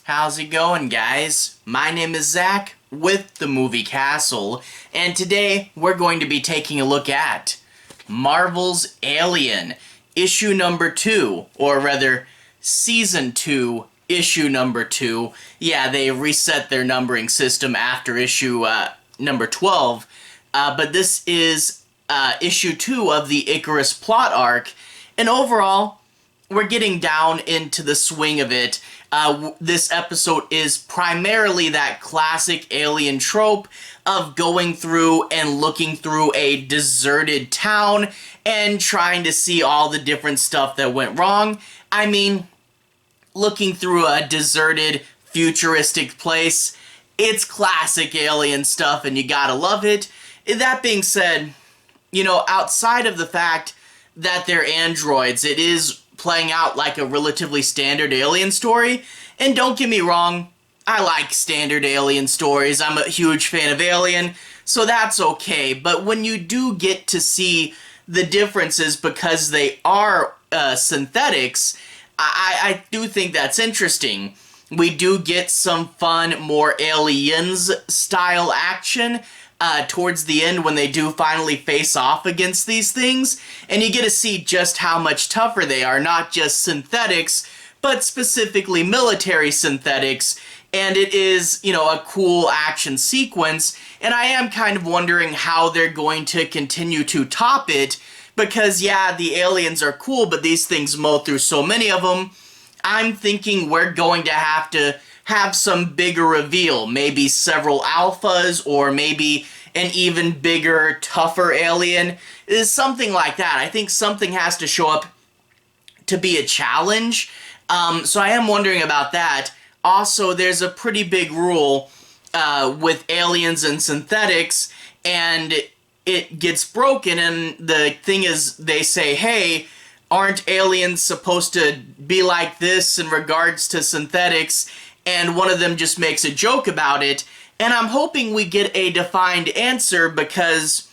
How's it going, guys? My name is Zach with the Movie Castle, and today we're going to be taking a look at Marvel's Alien, issue number 2, or rather, season 2, issue number 2. Yeah, they reset their numbering system after issue number 12, but this is issue 2 of the Icarus plot arc, and overall, we're getting down into the swing of it. This episode is primarily that classic Alien trope of going through and looking through a deserted town and trying to see all the different stuff that went wrong. I mean, looking through a deserted, futuristic place, it's classic Alien stuff and you gotta love it. That being said, you know, outside of the fact that they're androids, it is playing out like a relatively standard Alien story. And don't get me wrong, I like standard Alien stories. I'm a huge fan of Alien, so that's okay. But when you do get to see the differences because they are synthetics, I do think that's interesting. We do get some fun, more Aliens-style action towards the end when they do finally face off against these things, and you get to see just how much tougher they are, not just synthetics, but specifically military synthetics, and it is, you know, a cool action sequence, and I am kind of wondering how they're going to continue to top it, because yeah, the aliens are cool, but these things mow through so many of them. I'm thinking we're going to have some bigger reveal, maybe several alphas, or maybe an even bigger, tougher alien. It is something like that. I think something has to show up to be a challenge, so I am wondering about that. Also, there's a pretty big rule with aliens and synthetics, and it gets broken, and the thing is, they say, hey, aren't aliens supposed to be like this in regards to synthetics? And one of them just makes a joke about it, and I'm hoping we get a defined answer, because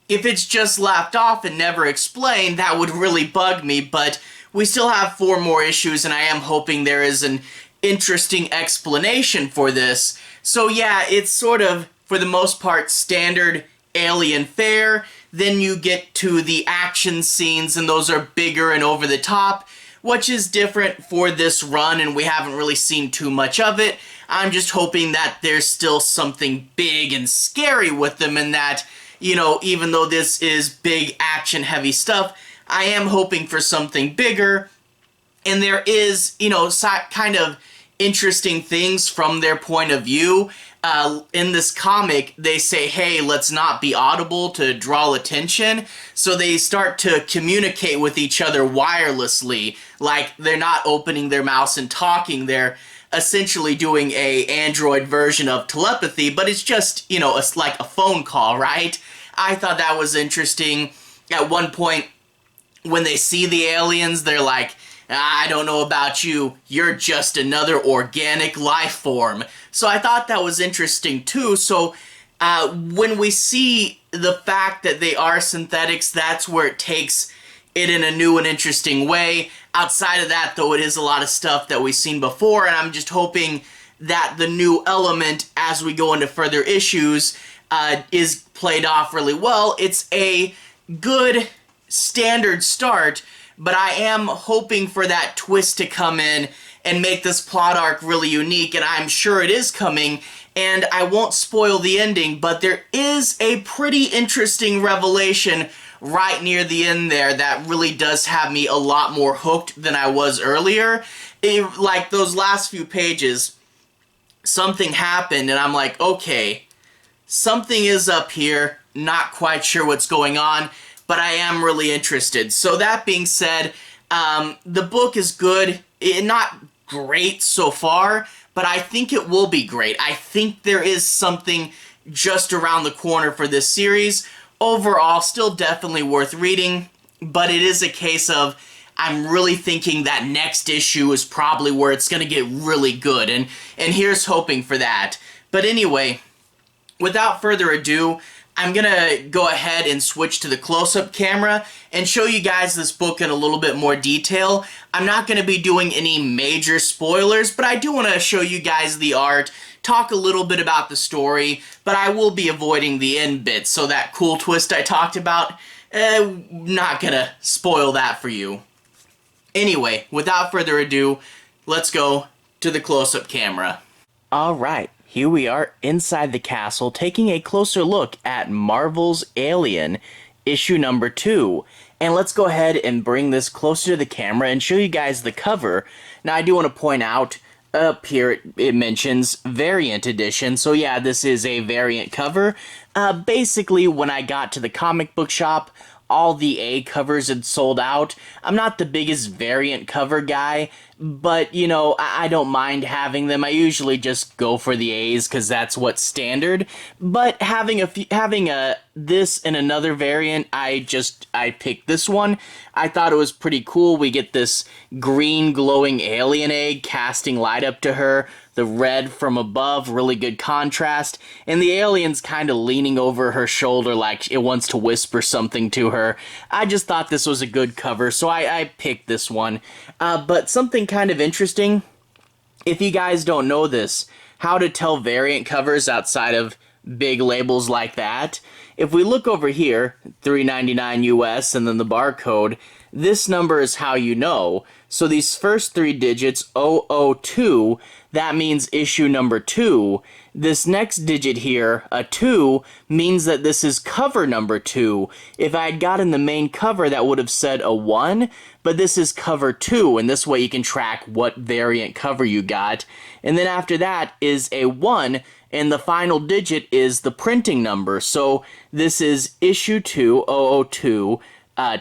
if it's just laughed off and never explained, that would really bug me, but we still have 4 more issues, and I am hoping there is an interesting explanation for this. So yeah, it's sort of, for the most part, standard Alien fare. Then you get to the action scenes, and those are bigger and over the top, which is different for this run, and we haven't really seen too much of it. I'm just hoping that there's still something big and scary with them, and that, you know, even though this is big action-heavy stuff, I am hoping for something bigger, and there is, you know, kind of interesting things from their point of view. In this comic, they say, hey, let's not be audible to draw attention. So they start to communicate with each other wirelessly. Like, they're not opening their mouths and talking. They're essentially doing a android version of telepathy, but it's just, you know, it's like a phone call, right? I thought that was interesting. At one point, when they see the aliens, they're like, I don't know about you, you're just another organic life form. So I thought that was interesting too. So when we see the fact that they are synthetics, that's where it takes it in a new and interesting way. Outside of that, though, it is a lot of stuff that we've seen before, and I'm just hoping that the new element, as we go into further issues, is played off really well. It's a good standard start, but I am hoping for that twist to come in and make this plot arc really unique, and I'm sure it is coming, and I won't spoil the ending, but there is a pretty interesting revelation right near the end there that really does have me a lot more hooked than I was earlier. Like, those last few pages, something happened, and I'm like, okay, something is up here, not quite sure what's going on, but I am really interested. So that being said, the book is good. Not great so far, but I think it will be great. I think there is something just around the corner for this series. Overall, still definitely worth reading, but it is a case of I'm really thinking that next issue is probably where it's going to get really good, and here's hoping for that. But anyway, without further ado, I'm gonna go ahead and switch to the close-up camera and show you guys this book in a little bit more detail. I'm not gonna be doing any major spoilers, but I do want to show you guys the art, talk a little bit about the story, but I will be avoiding the end bits, so that cool twist I talked about, not gonna spoil that for you. Anyway, without further ado, let's go to the close-up camera. Alright, here we are inside the castle taking a closer look at Marvel's Alien, issue number 2. And let's go ahead and bring this closer to the camera and show you guys the cover. Now I do want to point out, up here it mentions variant edition, so yeah, this is a variant cover. Basically, when I got to the comic book shop, all the A covers had sold out. I'm not the biggest variant cover guy, but, you know, I don't mind having them. I usually just go for the A's because that's what's standard. But having this and another variant, I picked this one. I thought it was pretty cool. We get this green glowing alien egg casting light up to her. The red from above, really good contrast, and the alien's kind of leaning over her shoulder like it wants to whisper something to her. I just thought this was a good cover, so I picked this one. But something kind of interesting, if you guys don't know this, how to tell variant covers outside of big labels like that. If we look over here, $3.99 US and then the barcode, this number is how you know. So these first 3 digits, 002, that means issue number 2. This next digit here, a 2, means that this is cover number 2. If I had gotten the main cover, that would have said a 1, but this is cover 2, and this way you can track what variant cover you got. And then after that is a 1, and the final digit is the printing number. So this is issue 2, 002,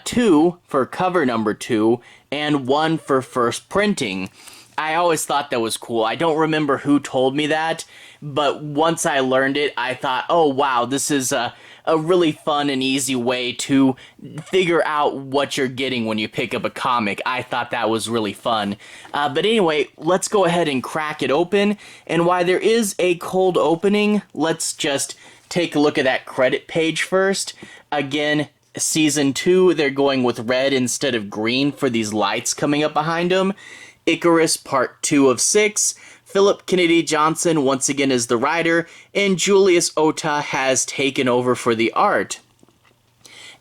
2 for cover number 2, and 1 for first printing. I always thought that was cool. I don't remember who told me that, but once I learned it, I thought, oh wow, this is a really fun and easy way to figure out what you're getting when you pick up a comic. I thought that was really fun. But anyway, let's go ahead and crack it open. And while there is a cold opening, let's just take a look at that credit page first. Again, Season 2, they're going with red instead of green for these lights coming up behind them. Icarus Part 2 of 6. Phillip Kennedy Johnson once again is the writer, and Julius Ohta has taken over for the art.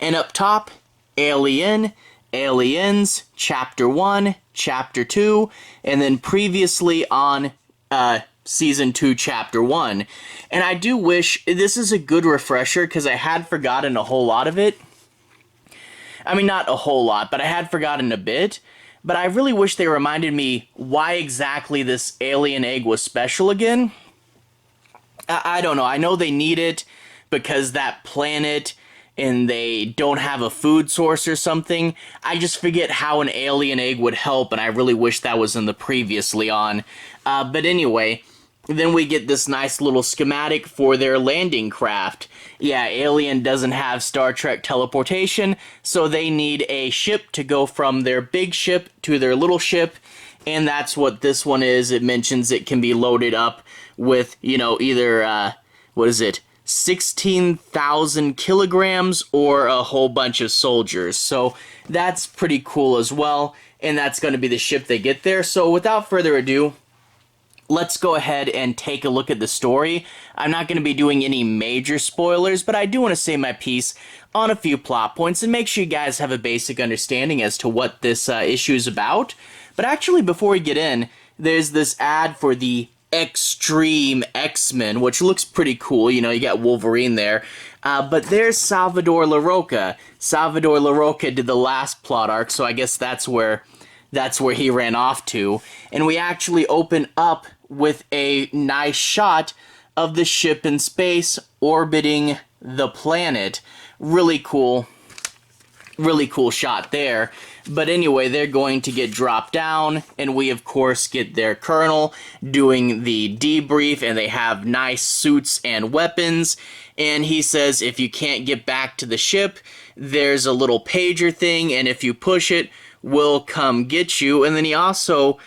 And up top, Alien, Aliens, Chapter 1, Chapter 2, and then previously on Season 2, Chapter 1. And I do wish, this is a good refresher because I had forgotten a whole lot of it. I mean, not a whole lot, but I had forgotten a bit. But I really wish they reminded me why exactly this alien egg was special again. I don't know. I know they need it because that planet and they don't have a food source or something. I just forget how an alien egg would help, and I really wish that was in the previously on. But anyway, then we get this nice little schematic for their landing craft. Yeah, Alien doesn't have Star Trek teleportation, so they need a ship to go from their big ship to their little ship, and that's what this one is. It mentions it can be loaded up with, you know, either, 16,000 kilograms or a whole bunch of soldiers. So that's pretty cool as well, and that's going to be the ship they get there. So without further ado, let's go ahead and take a look at the story. I'm not going to be doing any major spoilers, but I do want to say my piece on a few plot points and make sure you guys have a basic understanding as to what this issue is about. But actually, before we get in, there's this ad for the Extreme X-Men, which looks pretty cool. You know, you got Wolverine there. But there's Salvador Larroca. Salvador Larroca did the last plot arc, so I guess that's where he ran off to. And we actually open up with a nice shot of the ship in space orbiting the planet. Really cool shot there. But anyway, they're going to get dropped down, and we of course get their colonel doing the debrief, and they have nice suits and weapons. And he says if you can't get back to the ship, there's a little pager thing, and if you push it, we'll come get you. And then he also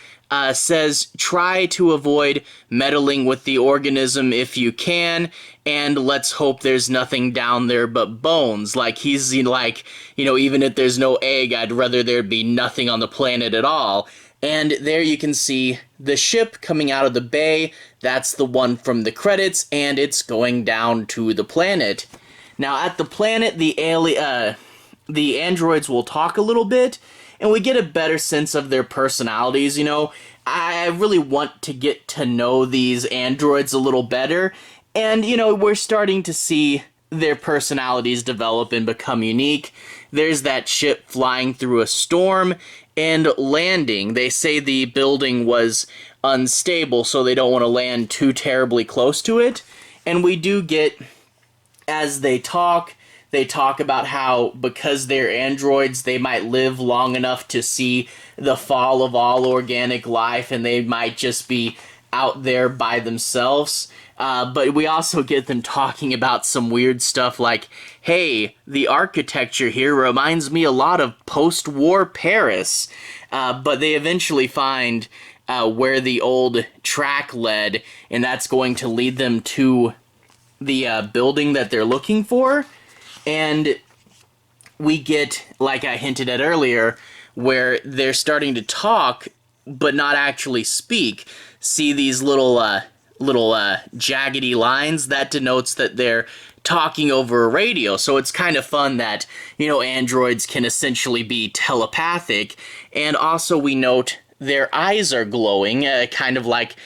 says try to avoid meddling with the organism if you can, and let's hope there's nothing down there but bones. Like, he's like, even if there's no egg, I'd rather there be nothing on the planet at all. And there you can see the ship coming out of the bay. That's the one from the credits, and it's going down to the planet. Now, at the planet, the androids will talk a little bit, and we get a better sense of their personalities. I really want to get to know these androids a little better, and, we're starting to see their personalities develop and become unique. There's that ship flying through a storm and landing. They say the building was unstable, so they don't want to land too terribly close to it. And we do get, as they talk about how, because they're androids, they might live long enough to see the fall of all organic life, and they might just be out there by themselves. But we also get them talking about some weird stuff like, hey, the architecture here reminds me a lot of post-war Paris. But they eventually find where the old track led, and that's going to lead them to the building that they're looking for. And we get, like I hinted at earlier, where they're starting to talk but not actually speak. See these little jaggedy lines? That denotes that they're talking over a radio. So it's kind of fun that, androids can essentially be telepathic. And also we note their eyes are glowing, kind of like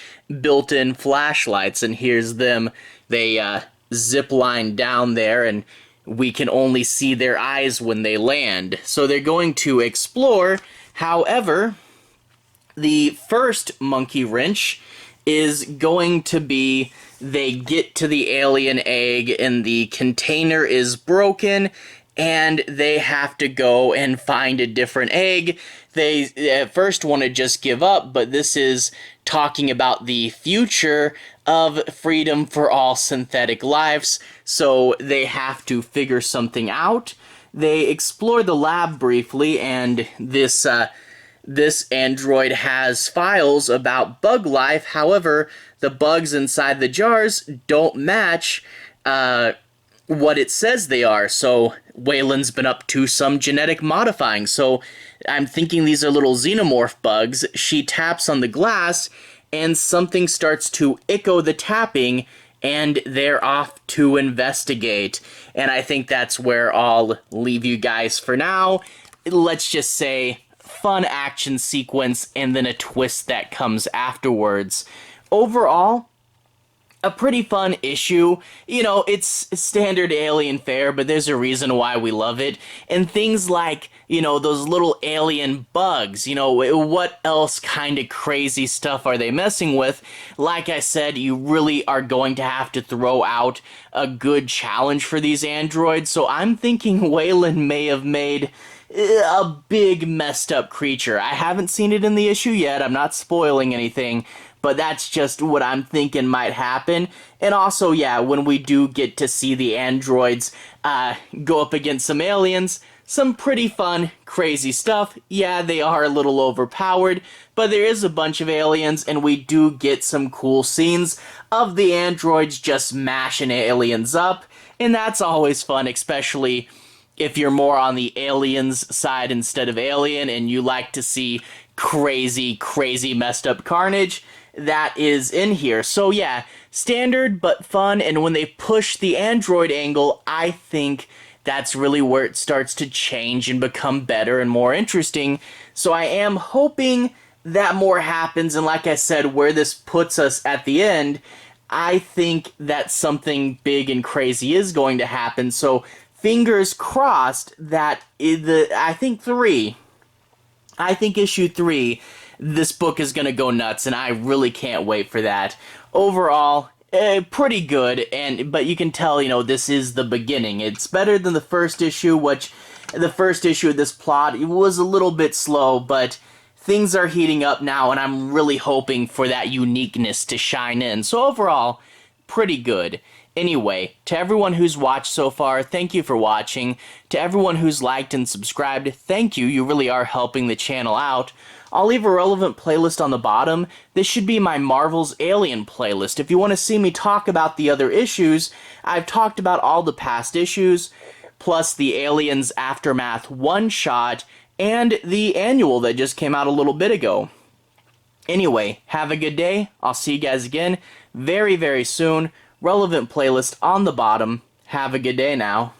built-in flashlights. And here's them. They zip line down there, and we can only see their eyes when they land. So they're going to explore. However, the first monkey wrench is going to be they get to the alien egg and the container is broken and they have to go and find a different egg. They at first want to just give up, but this is talking about the future of freedom for all synthetic lives, so they have to figure something out. They explore the lab briefly, and this android has files about bug life. However, the bugs inside the jars don't match what it says they are. So Wayland's been up to some genetic modifying. So I'm thinking these are little xenomorph bugs. She taps on the glass, and something starts to echo the tapping, and they're off to investigate. And I think that's where I'll leave you guys for now. Let's just say fun action sequence and then a twist that comes afterwards. Overall, a pretty fun issue. It's standard alien fare, but there's a reason why we love it. And things like, those little alien bugs, what else kind of crazy stuff are they messing with? Like I said, you really are going to have to throw out a good challenge for these androids. So I'm thinking Wayland may have made a big messed up creature. I haven't seen it in the issue yet. I'm not spoiling anything, but that's just what I'm thinking might happen. And also, yeah, when we do get to see the androids go up against some aliens, some pretty fun, crazy stuff. Yeah, they are a little overpowered, but there is a bunch of aliens, and we do get some cool scenes of the androids just mashing aliens up, and that's always fun, especially if you're more on the aliens side instead of alien, and you like to see crazy, crazy messed up carnage. That is in here. So yeah, standard but fun, and when they push the android angle, I think that's really where it starts to change and become better and more interesting. So I am hoping that more happens, and like I said, where this puts us at the end, I think that something big and crazy is going to happen. So fingers crossed that I think issue 3, this book is going to go nuts, and I really can't wait for that. Overall, pretty good, but you can tell, this is the beginning. It's better than the first issue, which the first issue of this plot, it was a little bit slow, but things are heating up now, and I'm really hoping for that uniqueness to shine in. So overall, pretty good. Anyway, to everyone who's watched so far, thank you for watching. To everyone who's liked and subscribed, thank you. You really are helping the channel out. I'll leave a relevant playlist on the bottom. This should be my Marvel's Alien playlist. If you want to see me talk about the other issues, I've talked about all the past issues, plus the Aliens Aftermath one-shot, and the annual that just came out a little bit ago. Anyway, have a good day. I'll see you guys again very, very soon. Relevant playlist on the bottom. Have a good day now.